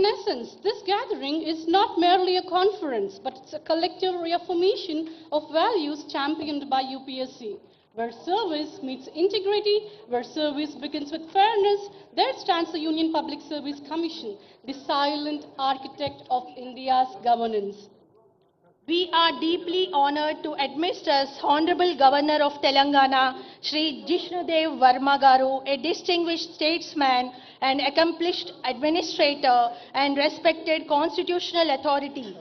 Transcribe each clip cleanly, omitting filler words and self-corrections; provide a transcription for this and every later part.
In essence, this gathering is not merely a conference, but it's a collective reaffirmation of values championed by UPSC. Where service meets integrity, where service begins with fairness, there stands the Union Public Service Commission, the silent architect of India's governance. We are deeply honored to admit as Honorable Governor of Telangana, Shri Jishnudev Varma Garu, a distinguished statesman and accomplished administrator and respected constitutional authority.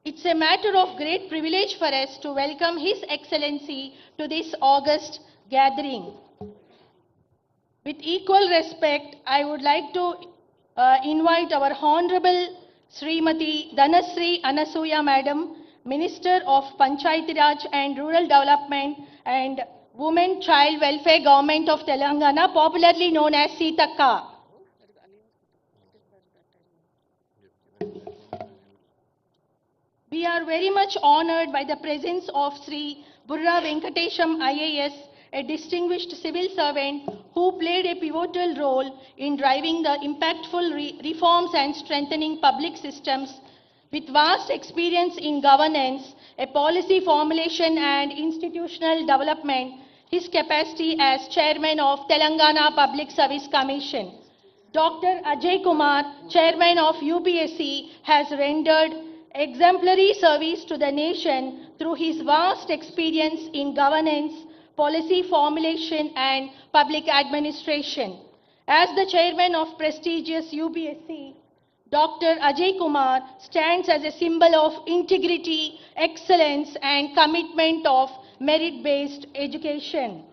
It's a matter of great privilege for us to welcome His Excellency to this august gathering. With equal respect, I would like to invite our Honorable Srimati Dhanasri Anasuya Madam, Minister of Panchayati Raj and Rural Development and Women Child Welfare Government of Telangana, popularly known as Sitaka. We are very much honored by the presence of Sri Burra Venkatesham IAS, a distinguished civil servant who played a pivotal role in driving the impactful reforms and strengthening public systems. With vast experience in governance, a policy formulation and institutional development, his capacity as chairman of Telangana Public Service Commission. Dr. Ajay Kumar, chairman of UPSC, has rendered exemplary service to the nation through his vast experience in governance, policy formulation and public administration. As the chairman of prestigious UPSC, Dr. Ajay Kumar stands as a symbol of integrity, excellence and commitment of merit-based education.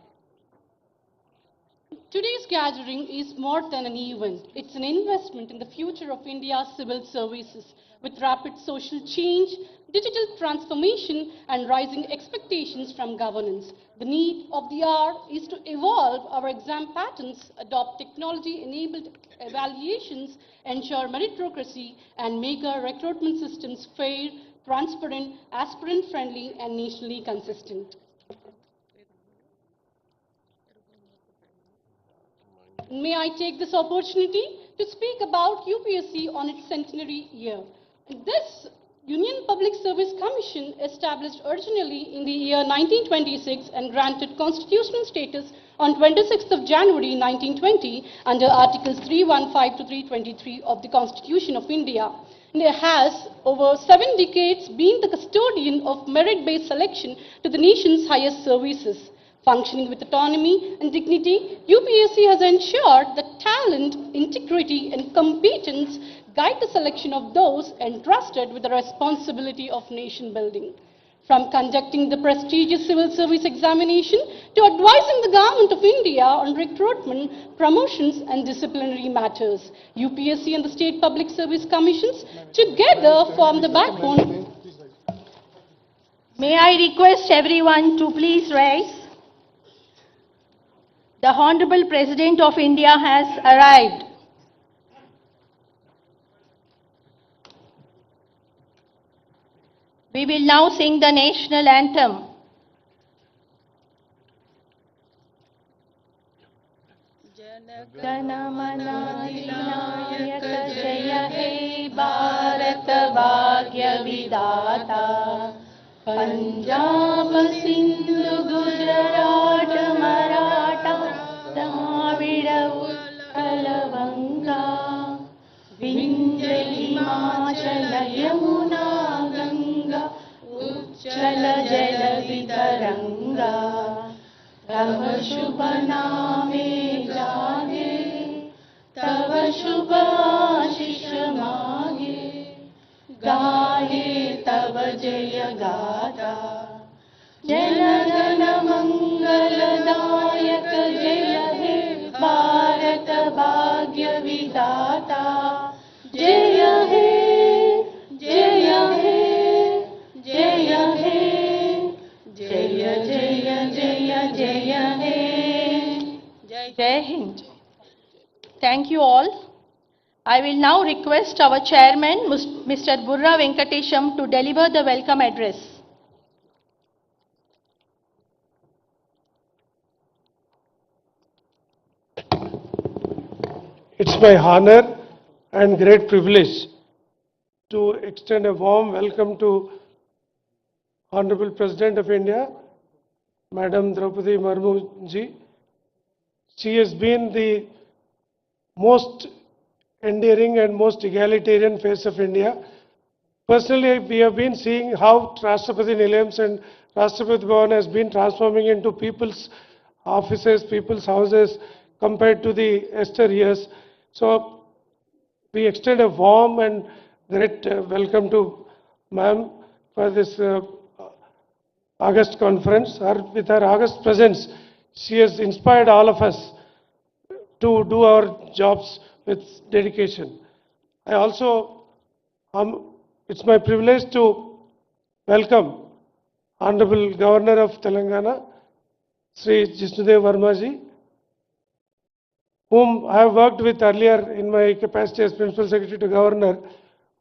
Today's gathering is more than an event. It's an investment in the future of India's civil services. With rapid social change, digital transformation, and rising expectations from governance, the need of the hour is to evolve our exam patterns, adopt technology-enabled evaluations, ensure meritocracy, and make our recruitment systems fair, transparent, aspirant-friendly, and nationally consistent. May I take this opportunity to speak about UPSC on its centenary year. This Union Public Service Commission, established originally in the year 1926 and granted constitutional status on 26th of January 1920 under Articles 315 to 323 of the Constitution of India. It has, over 7 decades, been the custodian of merit-based selection to the nation's highest services. Functioning with autonomy and dignity, UPSC has ensured that talent, integrity, and competence guide the selection of those entrusted with the responsibility of nation building. From conducting the prestigious civil service examination to advising the Government of India on recruitment, promotions, and disciplinary matters, UPSC and the State Public Service Commissions together form the backbone. May I request everyone to please rise? The Honorable President of India has arrived. We will now sing the national anthem. Jana Mana Adinayaka Jaya He Bharat Bhagya Vidata Punjab Sindhu Gujarat Maratha Dravida Utkal Vanga Vindhya Himachala Yamuna Ganga Uchala Jala Vitaranga Tava Shubha Name Jage Tava Shubha Ashish Mage Gaye Tava Jaya Gata Jana Jana Mangala Dayak Jaya He Bharat Bhagya Vidata Jaya He Jaya He Jaya He Jaya Jaya Jaya Jaya He Jai Hind. Thank you all. I will now request our chairman, Mr. Burra Venkatesham, to deliver the welcome address. It's my honor and great privilege to extend a warm welcome to Honorable President of India, Madam Droupadi Murmu ji. She has been the most endearing and most egalitarian face of India. Personally, we have been seeing how Rashtrapati Nilayams and Rashtrapati Bhavan has been transforming into people's offices, people's houses compared to the Esther years. So we extend a warm and great welcome to ma'am for this August conference. With her August presence, she has inspired all of us to do our jobs with dedication. I also, it's my privilege to welcome Honorable Governor of Telangana, Sri Jishnudev Verma ji, whom I have worked with earlier in my capacity as Principal Secretary to Governor,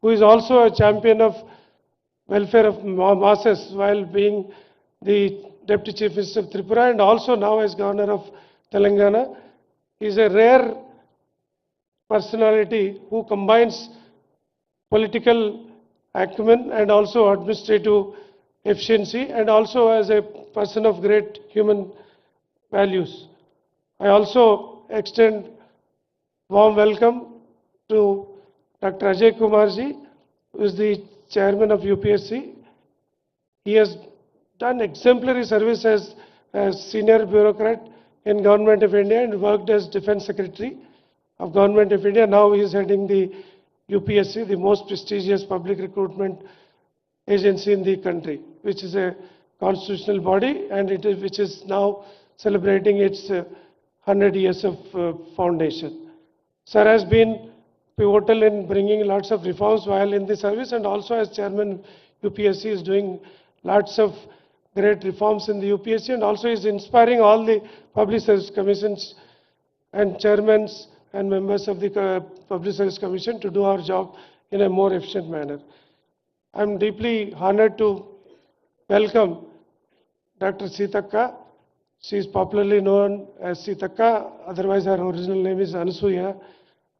who is also a champion of welfare of masses while being the Deputy Chief Minister of Tripura and also now as Governor of Telangana. He is a rare personality who combines political acumen and also administrative efficiency and also as a person of great human values. I also extend warm welcome to Dr. Ajay Kumar ji, who is the chairman of UPSC. He has done exemplary service as senior bureaucrat in Government of India and worked as Defense Secretary of Government of India. Now he is heading the UPSC, the most prestigious public recruitment agency in the country, which is a constitutional body and which is now celebrating its 100 years of foundation. Sir has been pivotal in bringing lots of reforms while in the service and also as chairman UPSC is doing lots of great reforms in the UPSC and also is inspiring all the public service commissions and chairmen and members of the Public Service Commission to do our job in a more efficient manner. I am deeply honored to welcome Dr. Sitaka. She is popularly known as Sitaka, otherwise her original name is Anasuya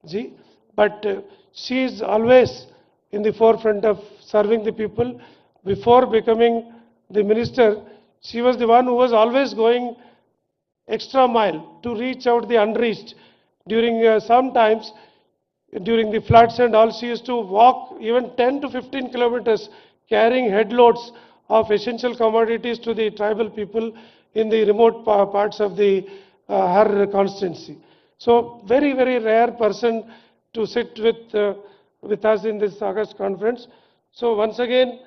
ji. But she is always in the forefront of serving the people. Before becoming the minister, she was the one who was always going extra mile to reach out the unreached. During sometimes, during the floods and all, she used to walk even 10 to 15 kilometers carrying headloads of essential commodities to the tribal people in the remote parts of the her constituency. So very, very rare person to sit with us in this August conference. So once again,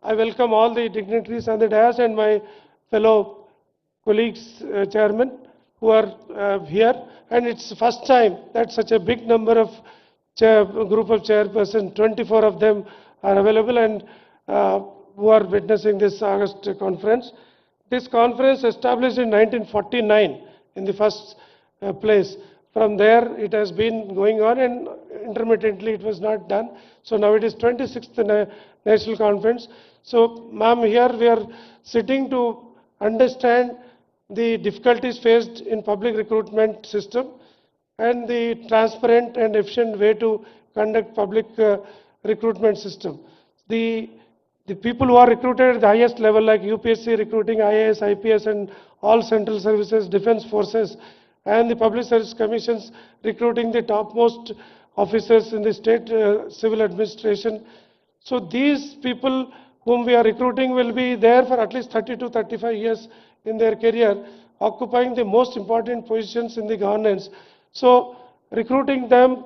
I welcome all the dignitaries on the dais and my fellow colleagues, chairmen, who are here. And it's the first time that such a big number of group of chairpersons, 24 of them are available and who are witnessing this August conference. This conference established in 1949 in the first place. From there, it has been going on and intermittently it was not done. So now it is 26th National Conference. So, ma'am, here we are sitting to understand the difficulties faced in public recruitment system and the transparent and efficient way to conduct public recruitment system. The people who are recruited at the highest level like UPSC recruiting IAS, IPS and all central services, defense forces and the public service commissions recruiting the topmost officers in the state civil administration. So these people whom we are recruiting will be there for at least 30 to 35 years in their career, occupying the most important positions in the governance. So recruiting them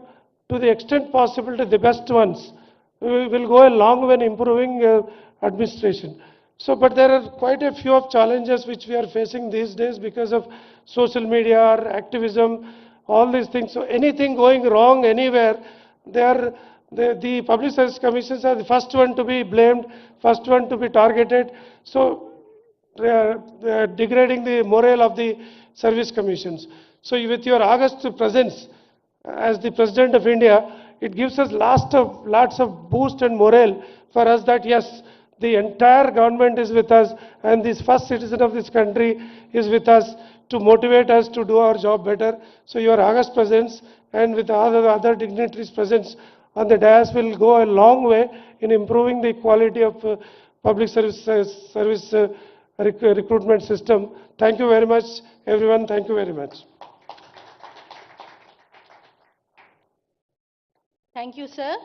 to the extent possible to the best ones will go a long way in improving administration. So, but there are quite a few of challenges which we are facing these days because of social media, activism, all these things. So anything going wrong anywhere, the public service commissions are the first one to be blamed, first one to be targeted. So they are degrading the morale of the service commissions. So with your August presence as the President of India, it gives us lots of boost and morale for us that yes, the entire government is with us and this first citizen of this country is with us to motivate us to do our job better. So your August presence and with other dignitaries' presence on the dais will go a long way in improving the quality of public service recruitment system. Thank you very much, everyone. Thank you very much. Thank you, sir.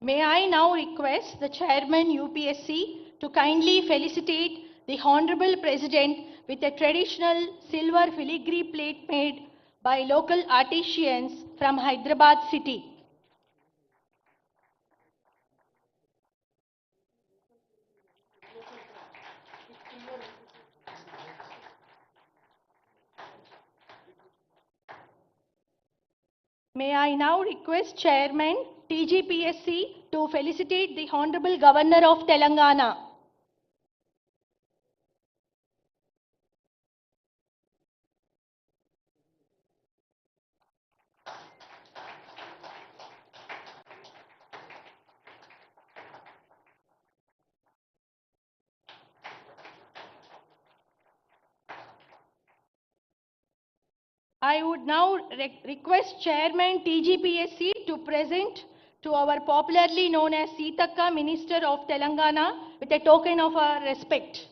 May I now request the Chairman UPSC to kindly felicitate the Honorable President with a traditional silver filigree plate made by local artisans from Hyderabad city. May I now request Chairman TGPSC to felicitate the Honorable Governor of Telangana. I would now request Chairman TGPSC to present to our popularly known as Sitaka Minister of Telangana with a token of our respect.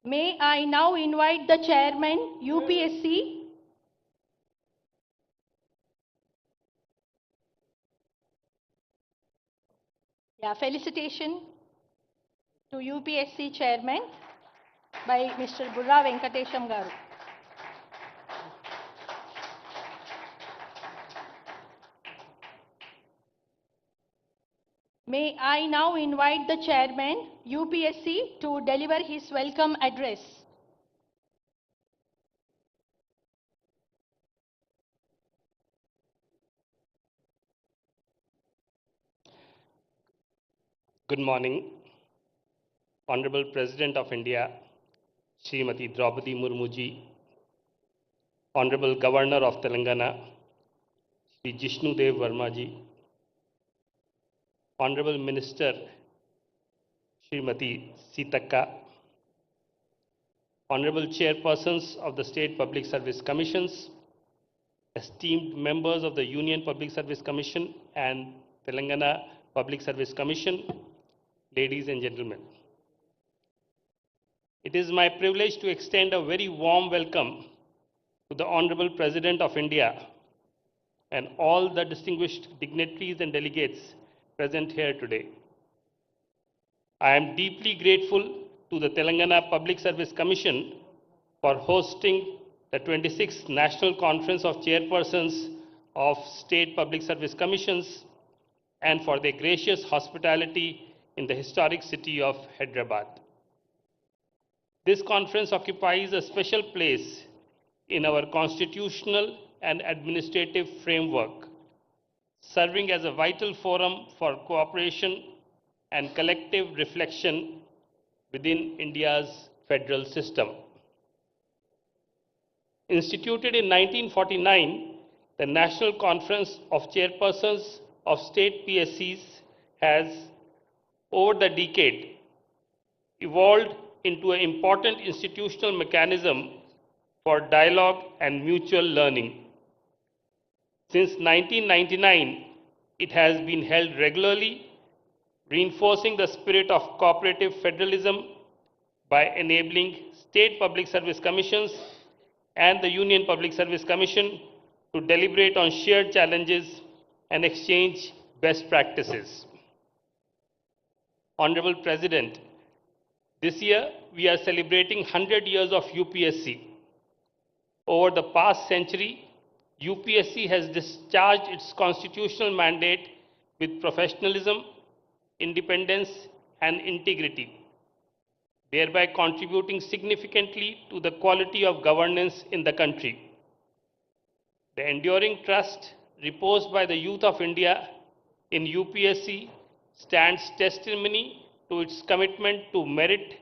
May I now invite the Chairman UPSC felicitation to UPSC Chairman by Mr. Burra Venkatesham Garu. May I now invite the Chairman UPSC to deliver his welcome address. Good morning, Honorable President of India, Srimati Droupadi Murmu ji, Honorable Governor of Telangana, Shri Jishnudev Verma ji, Honorable Minister, Srimati Sitaka, Honorable Chairpersons of the State Public Service Commissions, esteemed members of the Union Public Service Commission and Telangana Public Service Commission, ladies and gentlemen. It is my privilege to extend a very warm welcome to the Honorable President of India and all the distinguished dignitaries and delegates present here today. I am deeply grateful to the Telangana Public Service Commission for hosting the 26th National Conference of Chairpersons of State Public Service Commissions and for their gracious hospitality in the historic city of Hyderabad. This conference occupies a special place in our constitutional and administrative framework, serving as a vital forum for cooperation and collective reflection within India's federal system. Instituted in 1949, the National Conference of Chairpersons of State PSCs has, over the decade, evolved into an important institutional mechanism for dialogue and mutual learning. Since 1999, it has been held regularly, reinforcing the spirit of cooperative federalism by enabling state public service commissions and the Union Public Service Commission to deliberate on shared challenges and exchange best practices. Honorable President, this year we are celebrating 100 years of UPSC. Over the past century, UPSC has discharged its constitutional mandate with professionalism, independence, and integrity, thereby contributing significantly to the quality of governance in the country. The enduring trust reposed by the youth of India in UPSC stands testimony to its commitment to merit,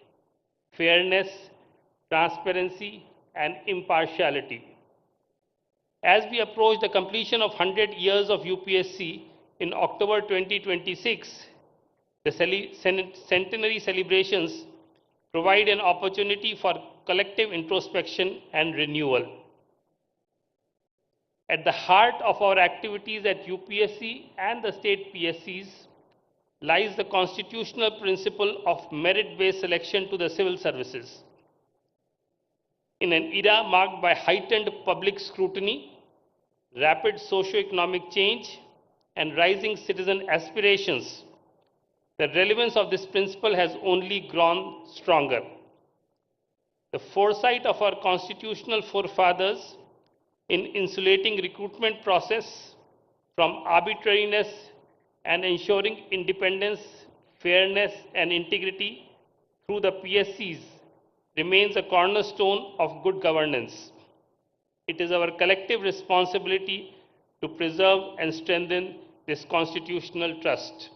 fairness, transparency, and impartiality. As we approach the completion of 100 years of UPSC in October 2026, the centenary celebrations provide an opportunity for collective introspection and renewal. At the heart of our activities at UPSC and the state PSCs lies the constitutional principle of merit-based selection to the civil services. In an era marked by heightened public scrutiny, rapid socio-economic change, and rising citizen aspirations, the relevance of this principle has only grown stronger. The foresight of our constitutional forefathers in insulating recruitment process from arbitrariness and ensuring independence, fairness, and integrity through the PSCs remains a cornerstone of good governance. It is our collective responsibility to preserve and strengthen this constitutional trust.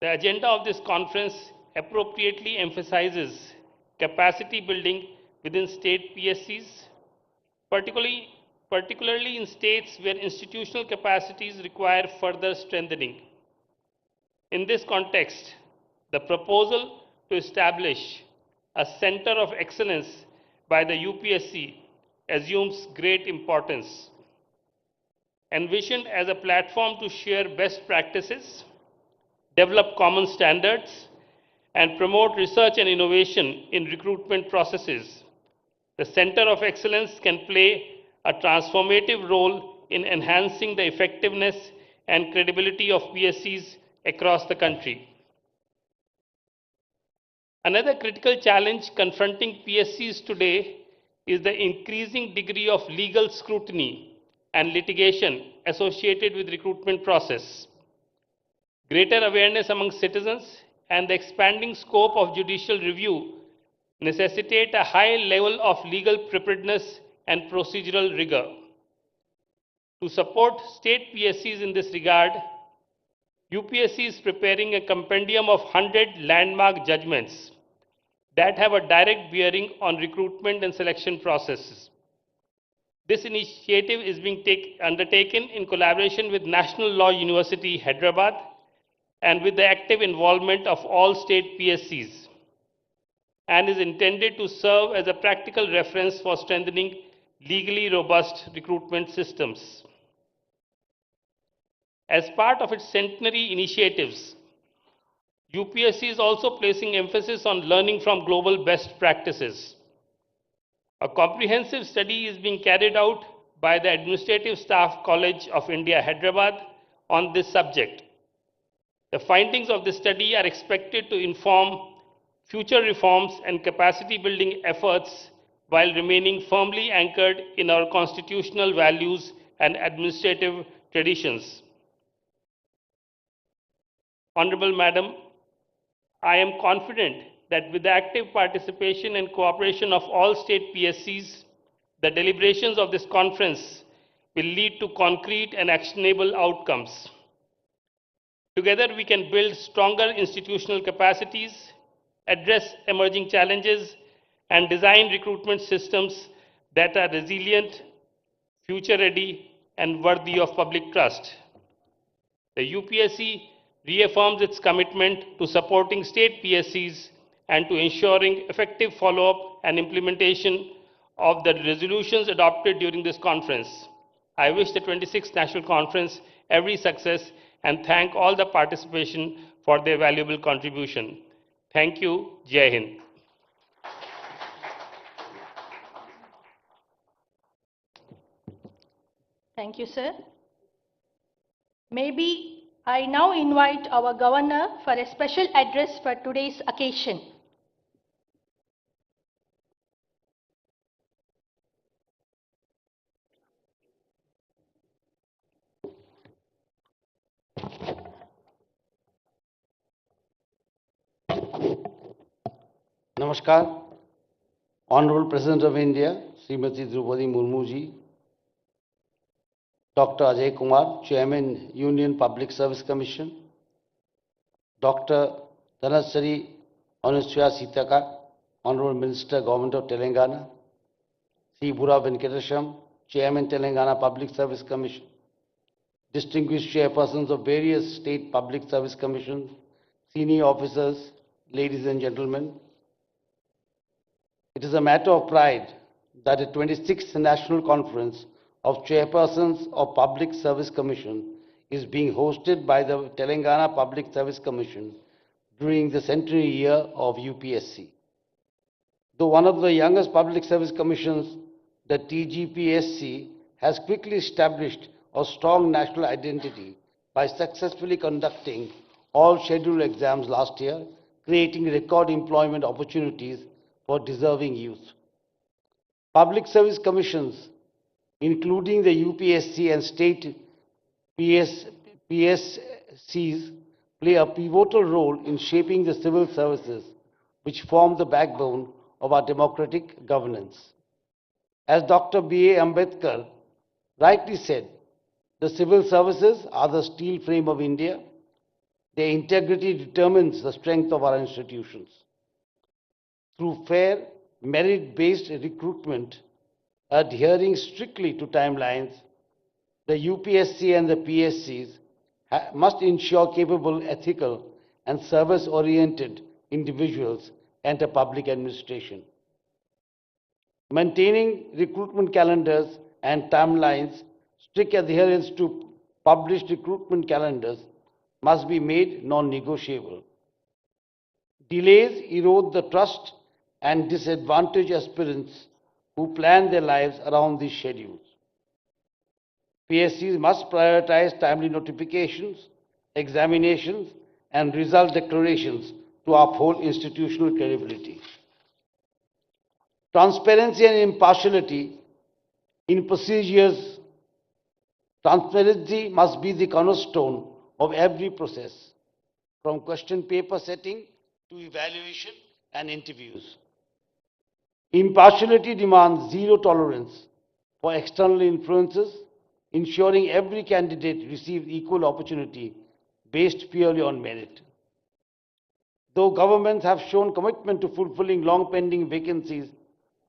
The agenda of this conference appropriately emphasizes capacity building within state PSCs, particularly in states where institutional capacities require further strengthening. In this context, the proposal to establish a Center of Excellence by the UPSC assumes great importance. Envisioned as a platform to share best practices, develop common standards, and promote research and innovation in recruitment processes, the Center of Excellence can play a transformative role in enhancing the effectiveness and credibility of PSCs across the country. Another critical challenge confronting PSCs today is the increasing degree of legal scrutiny and litigation associated with recruitment process. Greater awareness among citizens and the expanding scope of judicial review necessitate a high level of legal preparedness and procedural rigor. To support state PSCs in this regard, UPSC is preparing a compendium of 100 landmark judgments that have a direct bearing on recruitment and selection processes. This initiative is being undertaken in collaboration with National Law University, Hyderabad, and with the active involvement of all state PSCs, and is intended to serve as a practical reference for strengthening legally robust recruitment systems. As part of its centenary initiatives, UPSC is also placing emphasis on learning from global best practices. A comprehensive study is being carried out by the Administrative Staff College of India, Hyderabad, on this subject. The findings of this study are expected to inform future reforms and capacity building efforts while remaining firmly anchored in our constitutional values and administrative traditions. Honorable Madam, I am confident that with the active participation and cooperation of all state PSCs, the deliberations of this conference will lead to concrete and actionable outcomes. Together, we can build stronger institutional capacities, address emerging challenges, and design recruitment systems that are resilient, future-ready, and worthy of public trust. The UPSC reaffirms its commitment to supporting state PSCs and to ensuring effective follow-up and implementation of the resolutions adopted during this conference. I wish the 26th National Conference every success and thank all the participation for their valuable contribution. Thank you. Jai Hind. Thank you, sir. Maybe I now invite our Governor for a special address for today's occasion. Namaskar. Honorable President of India, Srimati Droupadi Murmu ji, Dr. Ajay Kumar, Chairman, Union Public Service Commission, Dr. Dhanasari Anusya Sitaka, Honorable Minister, Government of Telangana, Sri Burra Venkatesham, Chairman Telangana Public Service Commission, distinguished chairpersons of various state public service commissions, senior officers, ladies and gentlemen. It is a matter of pride that the 26th National Conference of Chairpersons of Public Service Commission is being hosted by the Telangana Public Service Commission during the centenary year of UPSC. Though one of the youngest public service commissions, the TGPSC has quickly established a strong national identity by successfully conducting all scheduled exams last year, creating record employment opportunities for deserving youth. Public service commissions, including the UPSC and state PSCs, play a pivotal role in shaping the civil services, which form the backbone of our democratic governance. As Dr. B.A. Ambedkar rightly said, the civil services are the steel frame of India. Their integrity determines the strength of our institutions. Through fair, merit-based recruitment, adhering strictly to timelines, the UPSC and the PSCs must ensure capable, ethical, and service-oriented individuals enter public administration. Maintaining recruitment calendars and timelines, strict adherence to published recruitment calendars must be made non-negotiable. Delays erode the trust and disadvantage aspirants who plan their lives around these schedules. PSCs must prioritize timely notifications, examinations, and result declarations to uphold institutional credibility. Transparency and impartiality in procedures. Transparency must be the cornerstone of every process, from question paper setting to evaluation and interviews. Impartiality demands zero tolerance for external influences, ensuring every candidate receives equal opportunity based purely on merit. Though governments have shown commitment to fulfilling long-pending vacancies,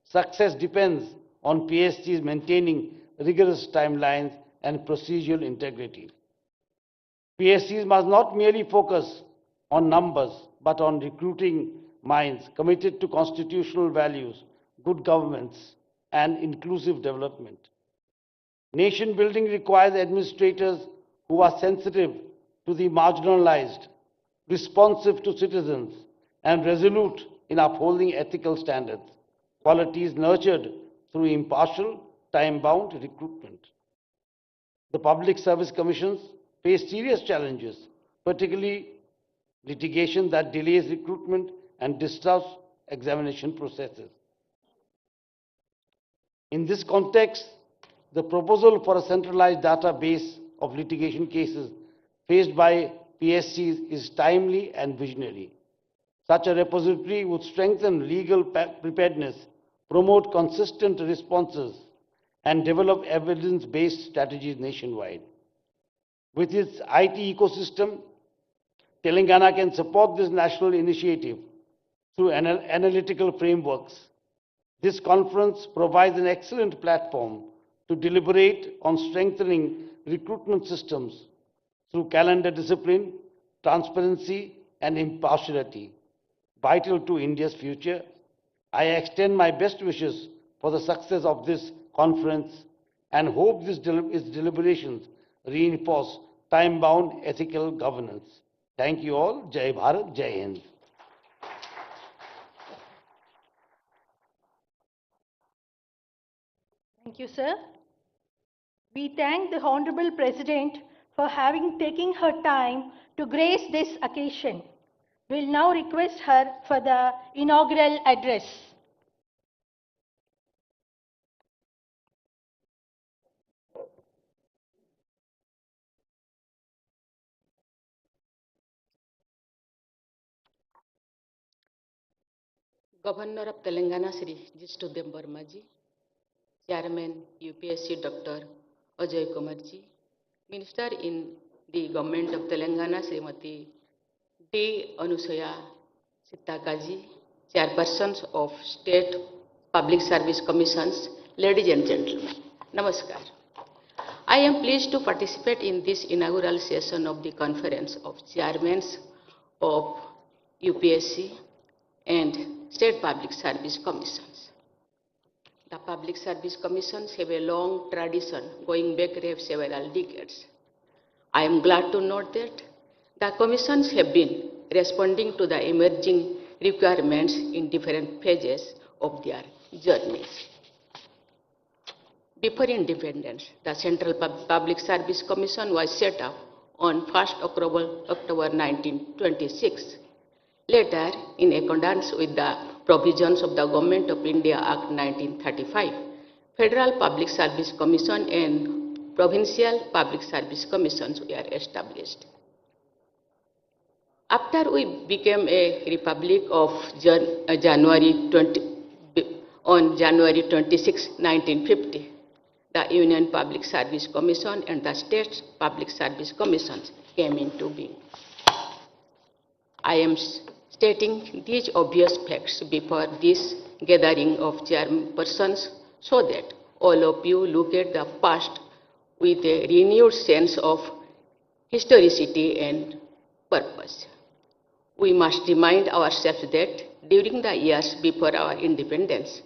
success depends on PSCs maintaining rigorous timelines and procedural integrity. PSCs must not merely focus on numbers, but on recruiting minds committed to constitutional values, good governance, and inclusive development. Nation building requires administrators who are sensitive to the marginalized, responsive to citizens, and resolute in upholding ethical standards, qualities nurtured through impartial, time-bound recruitment. The public service commissions face serious challenges, particularly litigation that delays recruitment and disrupts examination processes. In this context, the proposal for a centralized database of litigation cases faced by PSCs is timely and visionary. Such a repository would strengthen legal preparedness, promote consistent responses, and develop evidence-based strategies nationwide. With its IT ecosystem, Telangana can support this national initiative through analytical frameworks. This conference provides an excellent platform to deliberate on strengthening recruitment systems through calendar discipline, transparency, and impartiality, vital to India's future. I extend my best wishes for the success of this conference and hope its deliberations reinforce time-bound ethical governance. Thank you all. Jai Bharat, Jai Hind. Thank you, sir. We thank the Honorable President for having taken her time to grace this occasion. We'll now request her for the inaugural address. Governor of Telangana Shri Jishtudev Vermaji, Chairman UPSC Dr. Ajay Kumarji, Minister in the Government of Telangana Srimati D. Anusaya Sitakaji, Chairpersons of State Public Service Commissions, ladies and gentlemen, Namaskar. I am pleased to participate in this inaugural session of the Conference of Chairmen of UPSC and State Public Service Commissions. The Public Service Commissions have a long tradition going back several decades. I am glad to note that the commissions have been responding to the emerging requirements in different phases of their journeys. Before independence, the Central Public Service Commission was set up on 1st October 1926. Later, in accordance with the provisions of the Government of India Act 1935, Federal Public Service Commission and Provincial Public Service Commissions were established. After we became a republic on January 26, 1950, the Union Public Service Commission and the State Public Service Commissions came into being. I am stating these obvious facts before this gathering of chairpersons so that all of you look at the past with a renewed sense of historicity and purpose. We must remind ourselves that during the years before our independence,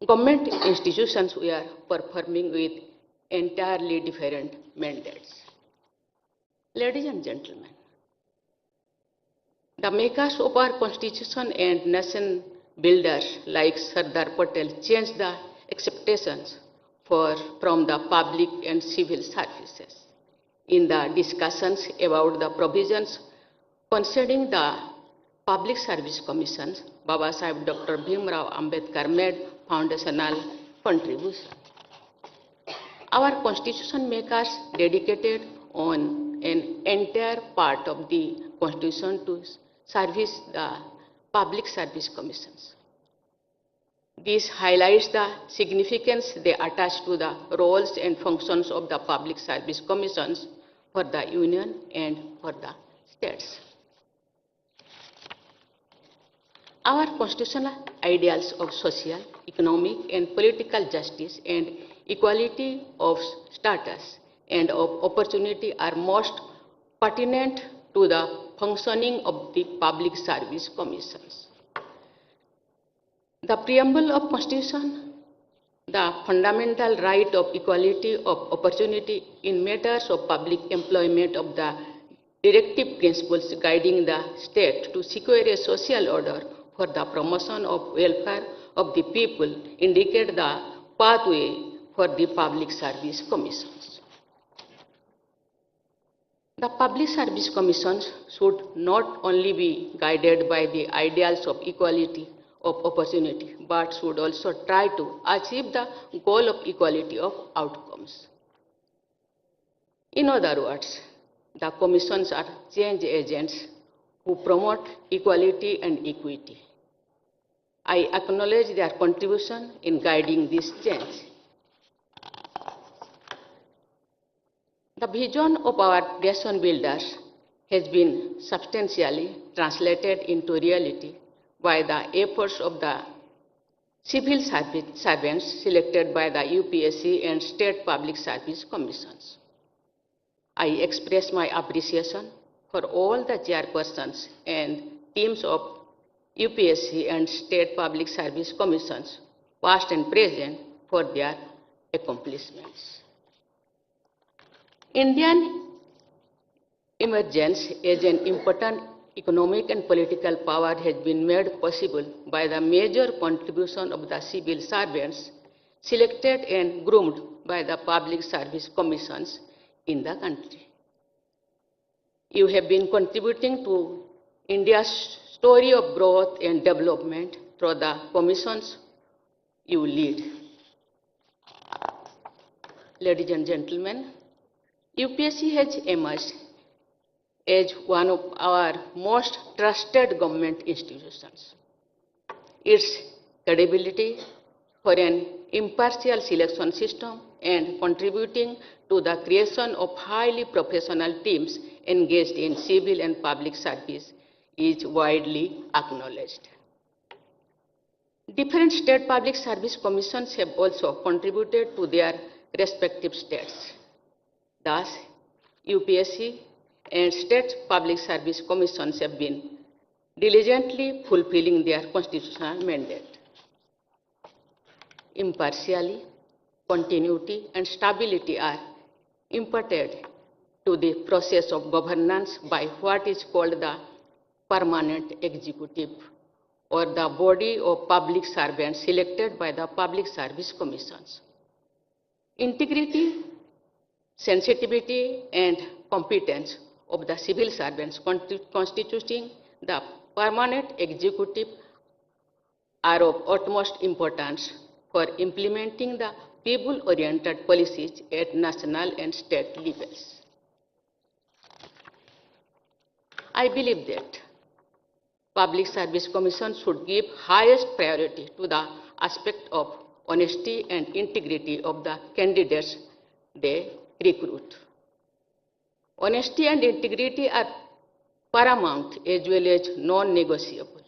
government institutions were performing with entirely different mandates. Ladies and gentlemen, the makers of our constitution and nation builders like Sardar Patel changed the expectations from the public and civil services. In the discussions about the provisions concerning the Public Service Commissions, Baba Sahib Dr. Bhimrao Ambedkar made foundational contribution. Our constitution makers dedicated on an entire part of the constitution to service the Public Service Commissions. This highlights the significance they attach to the roles and functions of the Public Service Commissions for the Union and for the states. Our constitutional ideals of social, economic, and political justice and equality of status and of opportunity are most pertinent to the functioning of the Public Service Commissions. The preamble of Constitution, the fundamental right of equality of opportunity in matters of public employment of the directive principles guiding the state to secure a social order for the promotion of welfare of the people indicate the pathway for the Public Service Commissions. The Public Service Commissions should not only be guided by the ideals of equality of opportunity, but should also try to achieve the goal of equality of outcomes. In other words, the commissions are change agents who promote equality and equity. I acknowledge their contribution in guiding this change. The vision of our nation builders has been substantially translated into reality by the efforts of the civil servants selected by the UPSC and State Public Service Commissions. I express my appreciation for all the chairpersons and teams of UPSC and State Public Service Commissions, past and present, for their accomplishments. Indian emergence as an important economic and political power has been made possible by the major contribution of the civil servants selected and groomed by the Public Service Commissions in the country. You have been contributing to India's story of growth and development through the commissions you lead. Ladies and gentlemen, UPSC has emerged as one of our most trusted government institutions. Its credibility for an impartial selection system and contributing to the creation of highly professional teams engaged in civil and public service is widely acknowledged. Different state public service commissions have also contributed to their respective states. Thus, UPSC and state public service commissions have been diligently fulfilling their constitutional mandate. Impartiality, continuity, and stability are imparted to the process of governance by what is called the permanent executive, or the body of public servants selected by the public service commissions. Integrity, sensitivity, and competence of the civil servants constituting the permanent executive are of utmost importance for implementing the people-oriented policies at national and state levels. I believe that Public Service Commission should give highest priority to the aspect of honesty and integrity of the candidates they recruit. Honesty and integrity are paramount as well as non-negotiable.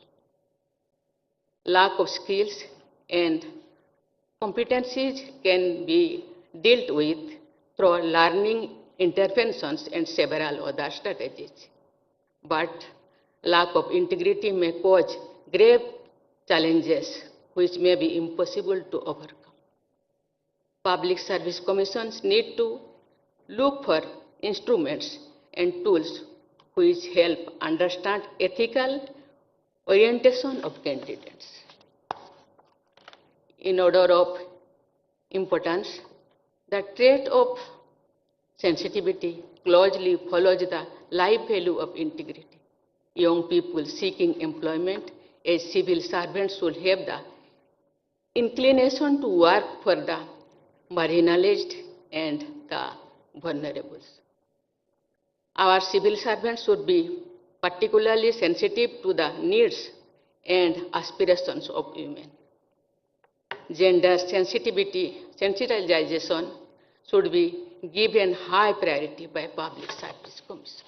Lack of skills and competencies can be dealt with through learning interventions and several other strategies. But lack of integrity may cause grave challenges which may be impossible to overcome. Public service commissions need to look for instruments and tools which help understand ethical orientation of candidates. In order of importance, the trait of sensitivity closely follows the life value of integrity. Young people seeking employment as civil servants should have the inclination to work for the marginalized and the vulnerable. Our civil servants should be particularly sensitive to the needs and aspirations of women. Gender sensitization should be given high priority by public service commissions.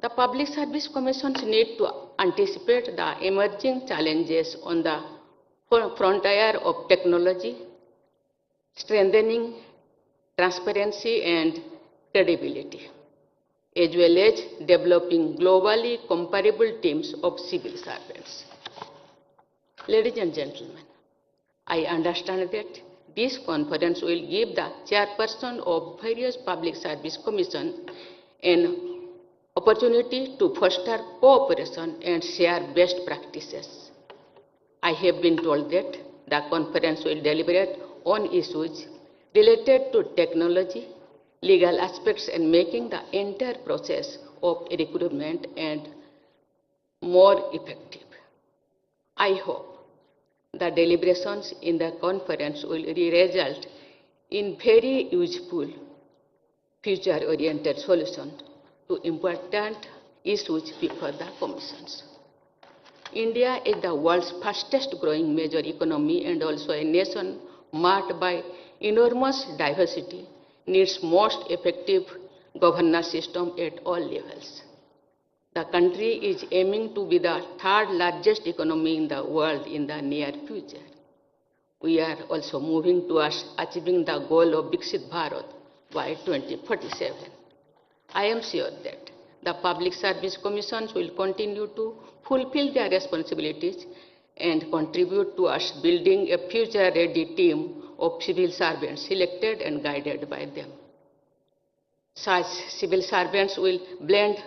The public service commissions need to anticipate the emerging challenges on the frontier of technology, strengthening transparency and credibility, as well as developing globally comparable teams of civil servants. Ladies and gentlemen, I understand that this conference will give the chairperson of various public service commissions an opportunity to foster cooperation and share best practices. I have been told that the conference will deliberate on issues related to technology, legal aspects, and making the entire process of recruitment and more effective. I hope the deliberations in the conference will result in very useful, future-oriented solutions to important issues before the commissions. India is the world's fastest growing major economy and also a nation marked by enormous diversity, needs most effective governance system at all levels. The country is aiming to be the third largest economy in the world in the near future. We are also moving towards achieving the goal of Viksit Bharat by 2047. I am sure that the Public Service Commissions will continue to fulfill their responsibilities and contribute towards building a future-ready team of civil servants selected and guided by them. Such civil servants will blend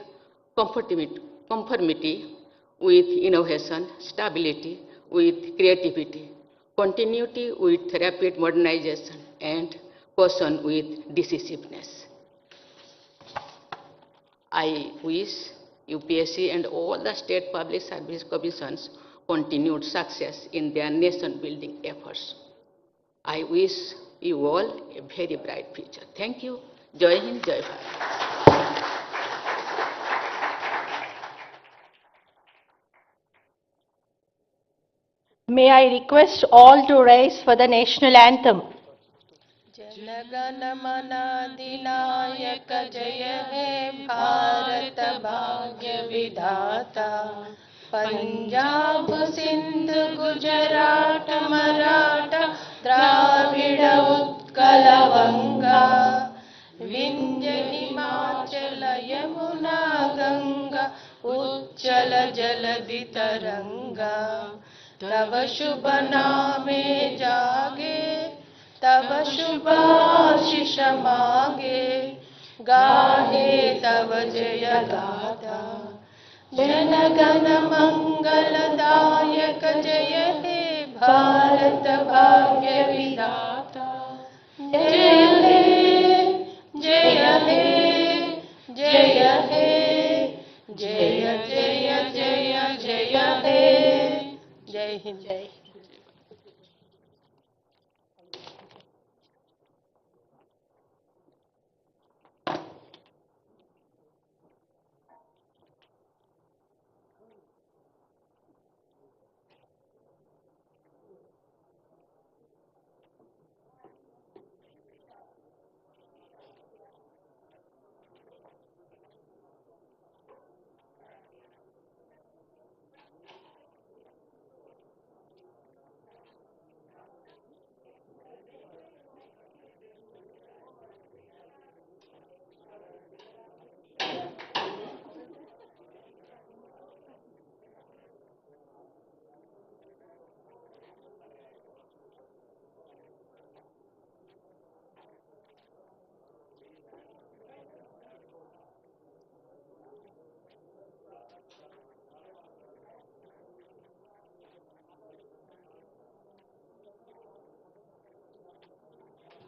conformity with innovation, stability with creativity, continuity with rapid modernization, and caution with decisiveness. I wish UPSC and all the state public service commissions continued success in their nation-building efforts. I wish you all a very bright future. Thank you. Jai Hind, Jai Bharat. May I request all to rise for the national anthem. जनगण मन अधिनायक जय हे भारत भाग्य विधाता पंजाब सिंध गुजरात मराठा द्राविड उत्कल वंगा विंध्य हिमाचल यमुना गंगा उच्चल जलधि तरंगा तव शुभ नामे जागे तव शुभ आशीष मांगे गाहे तव जय गाथा जन गण मंगलदायक जय हे भारत भाग्य विधाता जय हे जय हे जय हे जय जय जय जय हे जय हिंद।